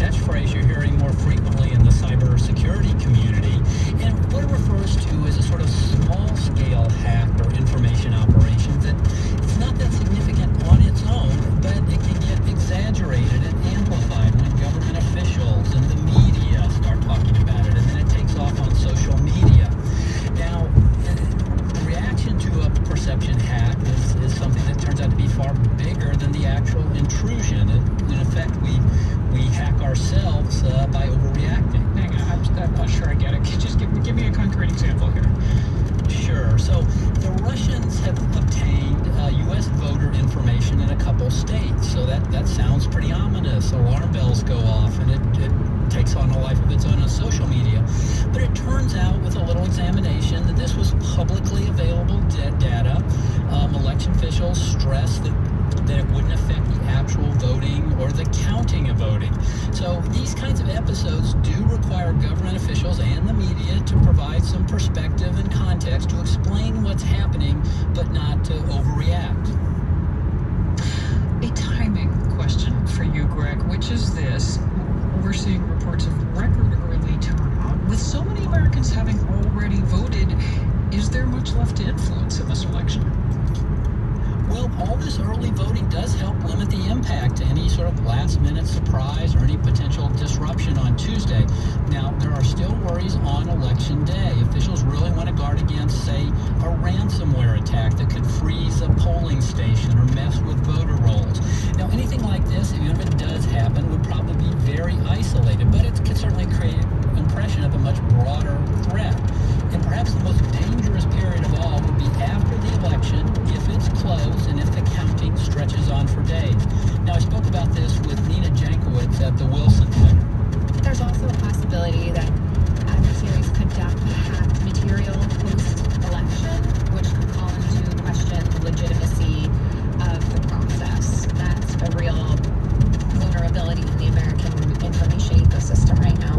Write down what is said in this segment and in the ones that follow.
catchphrase you're hearing more frequently in the cybersecurity community. And what it refers to is a sort of small-scale hack or information operation that it's not that significant on its own, but it can get exaggerated and amplified when government officials and the media start talking about it, and then it takes off on social media. Now, the reaction to a perception hack is something that turns out to be far bigger than the actual intrusion. In effect, we hack ourselves by overreacting. Hang on, I'm not sure I get it. Just give me a concrete example here. Sure. So the Russians have obtained U.S. voter information in a couple states. So that sounds pretty ominous. Alarm bells go off, and it takes on a life of its own on social media. But it turns out, with a little examination, that this was publicly available data. Election officials stressed that it wouldn't affect the actual voting or the counting of voting. So these kinds of episodes do require government officials and the media to provide some perspective and context to explain what's happening, but not to overreact. A timing question for you, Greg, which is this. We're seeing reports of record early turnout. With so many Americans having already voted, is there much left to influence in this election? Well, all this early voting does help limit the impact to any sort of last-minute surprise or any potential disruption on Tuesday. Now, there are still worries on Election Day. Officials really want to guard against, say, a ransomware attack that could freeze a polling station or mess with voter rolls. Now, anything like this, even if it does happen, would probably be very isolated, but it could certainly create an impression of a much broader threat. And perhaps the most dangerous period of all would be after the election, if it's closed and if the counting stretches on for days. Now, I spoke about this with Nina Jankowicz at the Wilson Center. There's also a possibility that adversaries could dump hacked material post-election, which could call into question the legitimacy of the process. That's a real vulnerability in the American information ecosystem right now.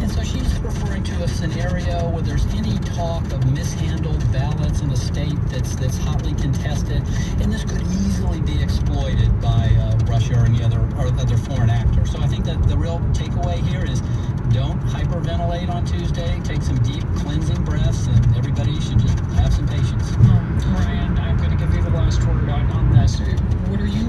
And so she's referring to a scenario where there's any talk of mishandled ballots in a state that's hotly contested, and this could easily be exploited by Russia or any other foreign actor. So I think that the real takeaway here is don't hyperventilate on Tuesday. Take some deep cleansing breaths, and everybody should just have some patience. Ryan, I'm going to give you the last word on this. What are you